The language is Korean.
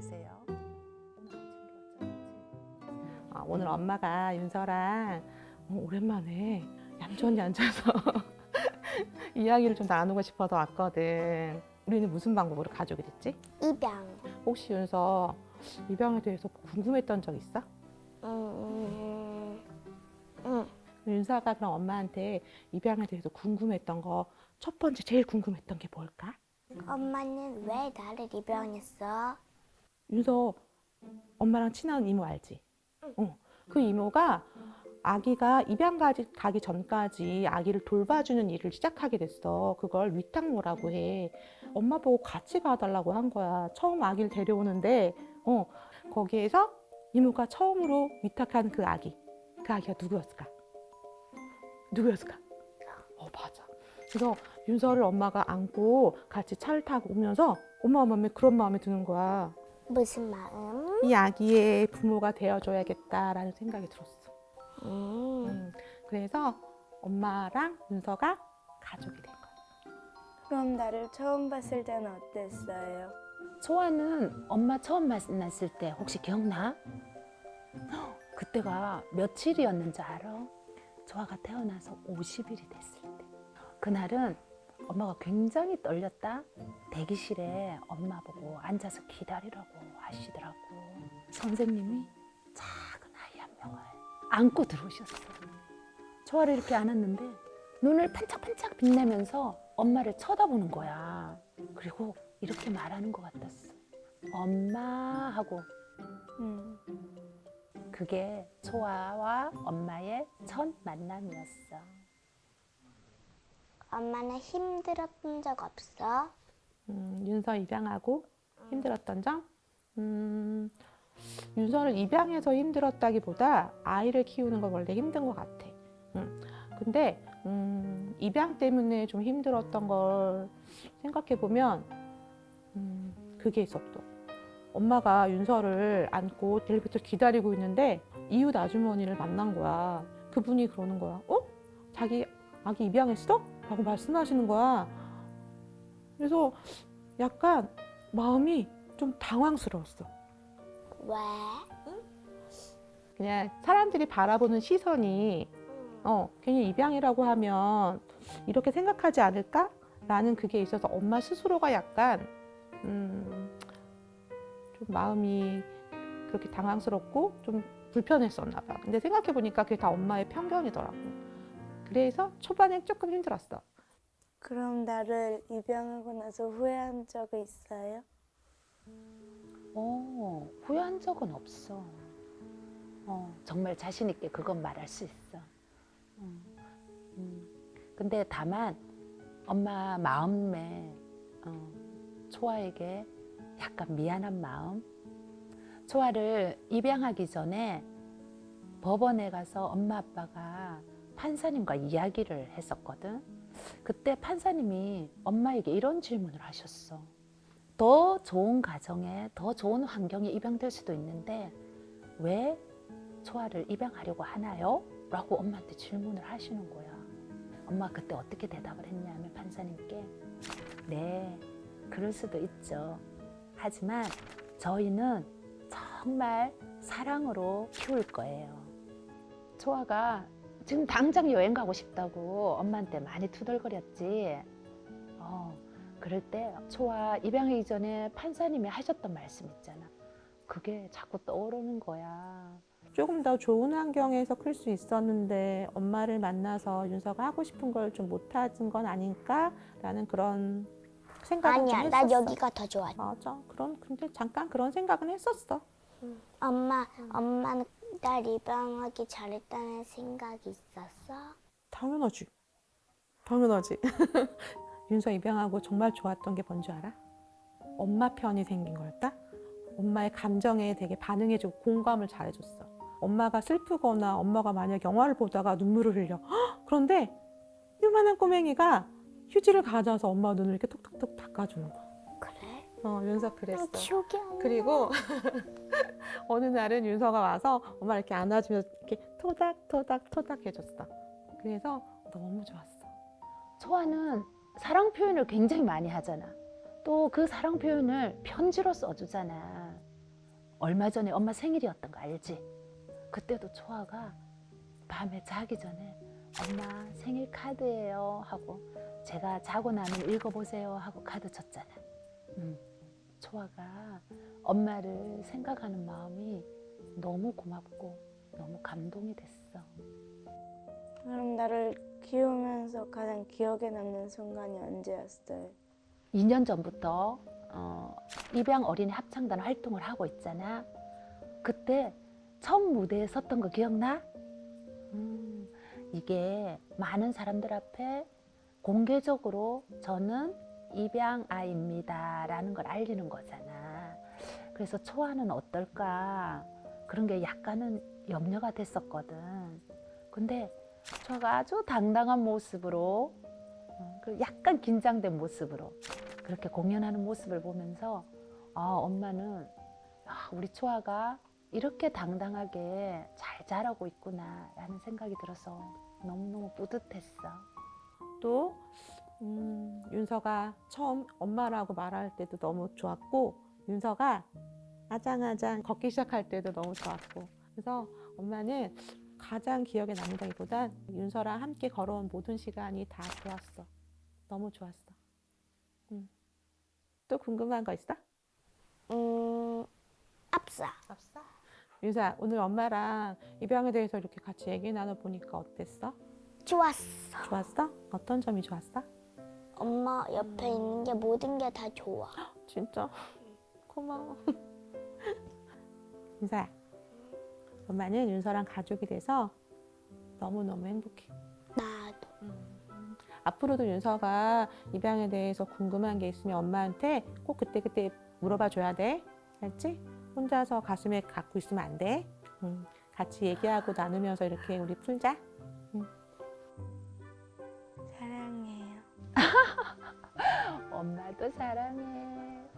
드세요? 오늘 엄마가 윤서랑 오랜만에 얌전히 앉아서 이야기를 좀 나누고 싶어서 왔거든. 우리는 무슨 방법으로 가족이 됐지? 입양. 혹시 윤서 입양에 대해서 궁금했던 적 있어? 윤서가 그럼 엄마한테 입양에 대해서 궁금했던 거 첫 번째 제일 궁금했던 게 뭘까? 엄마는 왜 나를 입양했어? 윤서 엄마랑 친한 이모 알지? 그 이모가 아기가 입양 가기 전까지 아기를 돌봐주는 일을 시작하게 됐어. 그걸 위탁모라고 해. 엄마 보고 같이 가달라고 한 거야. 처음 아기를 데려오는데 거기에서 이모가 처음으로 위탁한 그 아기가 누구였을까? 누구였을까? 맞아. 그래서 윤서를 엄마가 안고 같이 차를 타고 오면서 엄마 마음에 그런 마음이 드는 거야. 무슨 마음? 이 아기의 부모가 되어줘야겠다라는 생각이 들었어. 그래서 엄마랑 윤서가 가족이 된 거야. 그럼 나를 처음 봤을 때는 어땠어요? 초아는 엄마 처음 만났을 때 혹시 기억나? 그때가 며칠이었는지 알아? 초아가 태어나서 50일이 됐을 때. 그날은 엄마가 굉장히 떨렸다. 대기실에 엄마 보고 앉아서 기다리라고 하시더라고. 선생님이 작은 아이 한 명을 안고 들어오셨어. 초아를 이렇게 안았는데 눈을 반짝반짝 빛내면서 엄마를 쳐다보는 거야. 그리고 이렇게 말하는 것 같았어. 엄마 하고. 그게 초아와 엄마의 첫 만남이었어. 엄마는 힘들었던 적 없어? 윤서 입양하고 힘들었던 점? 윤서를 입양해서 힘들었다기보다 아이를 키우는 건 원래 힘든 것 같아. 근데 입양 때문에 좀 힘들었던 걸 생각해 보면 그게 있었어. 엄마가 윤서를 안고 엘리베이터 기다리고 있는데 이웃 아주머니를 만난 거야. 그분이 그러는 거야. 자기 아기 입양했어? 라고 말씀하시는 거야. 그래서 약간 마음이 좀 당황스러웠어. 왜? 그냥 사람들이 바라보는 시선이 괜히 입양이라고 하면 이렇게 생각하지 않을까? 라는 그게 있어서 엄마 스스로가 약간 좀 마음이 그렇게 당황스럽고 좀 불편했었나 봐. 근데 생각해 보니까 그게 다 엄마의 편견이더라고. 그래서 초반엔 조금 힘들었어. 그럼 나를 입양하고 나서 후회한 적이 있어요? 후회한 적은 없어. 정말 자신 있게 그건 말할 수 있어. 근데 다만 엄마 마음에 초아에게 약간 미안한 마음. 초아를 입양하기 전에 법원에 가서 엄마 아빠가 판사님과 이야기를 했었거든. 그때 판사님이 엄마에게 이런 질문을 하셨어. 더 좋은 가정에 더 좋은 환경에 입양될 수도 있는데 왜 초아를 입양하려고 하나요? 라고 엄마한테 질문을 하시는 거야. 엄마가 그때 어떻게 대답을 했냐면 판사님께 네, 그럴 수도 있죠. 하지만 저희는 정말 사랑으로 키울 거예요. 초아가 지금 당장 여행 가고 싶다고 엄마한테 많이 투덜거렸지. 그럴 때 초아 입양하기 전에 판사님이 하셨던 말씀 있잖아. 그게 자꾸 떠오르는 거야. 조금 더 좋은 환경에서 클 수 있었는데 엄마를 만나서 윤서가 하고 싶은 걸 좀 못하는 건 아닐까라는 그런 생각을 좀 아니야, 했었어. 나 여기가 더 좋아. 맞아. 근데 잠깐 그런 생각은 했었어. 엄마는 날 입양하기 잘했다는 생각이 있었어? 당연하지. 윤서 입양하고 정말 좋았던 게 뭔지 알아? 엄마 편이 생긴 거였다. 엄마의 감정에 되게 반응해주고 공감을 잘해줬어. 엄마가 슬프거나 엄마가 만약 영화를 보다가 눈물을 흘려. 그런데 요만한 꼬맹이가 휴지를 가져와서 엄마 눈을 이렇게 톡톡톡 닦아주는 거야. 그래? 윤서 그랬어. 기억이 안 나. 그리고 어느 날은 윤서가 와서 엄마 이렇게 안아주면서 이렇게 토닥토닥 해줬어. 그래서 너무 좋았어. 초아는 사랑 표현을 굉장히 많이 하잖아. 또 그 사랑 표현을 편지로 써주잖아. 얼마 전에 엄마 생일이었던 거 알지? 그때도 초아가 밤에 자기 전에 엄마 생일 카드예요 하고 제가 자고 나면 읽어보세요 하고 카드 줬잖아. 초아가 엄마를 생각하는 마음이 너무 고맙고 너무 감동이 됐어. 그럼 나를 키우면서 가장 기억에 남는 순간이 언제였어요? 2년 전부터 입양 어린이 합창단 활동을 하고 있잖아. 그때 처음 무대에 섰던 거 기억나? 이게 많은 사람들 앞에 공개적으로 저는 입양 아이입니다 라는 걸 알리는 거잖아. 그래서 초아는 어떨까 그런 게 약간은 염려가 됐었거든. 근데 초아가 아주 당당한 모습으로 그리고 약간 긴장된 모습으로 그렇게 공연하는 모습을 보면서 엄마는 우리 초아가 이렇게 당당하게 잘 자라고 있구나 라는 생각이 들어서 너무너무 뿌듯했어. 또 윤서가 처음 엄마라고 말할 때도 너무 좋았고 윤서가 아장아장 걷기 시작할 때도 너무 좋았고 그래서 엄마는 가장 기억에 남는다기보단 윤서랑 함께 걸어온 모든 시간이 다 좋았어. 너무 좋았어. 또 궁금한 거 있어? 없어. 없어. 윤서야 오늘 엄마랑 입양에 대해서 이렇게 같이 얘기 나눠보니까 어땠어? 좋았어. 좋았어? 어떤 점이 좋았어? 엄마 옆에 있는 게 모든 게 다 좋아. 진짜? 고마워. 윤서야, 엄마는 윤서랑 가족이 돼서 너무너무 행복해. 나도. 앞으로도 윤서가 입양에 대해서 궁금한 게 있으면 엄마한테 꼭 그때그때 물어봐 줘야 돼. 알지? 혼자서 가슴에 갖고 있으면 안 돼. 같이 얘기하고 나누면서 이렇게 우리 풀자. 사랑해요. 엄마도 사랑해.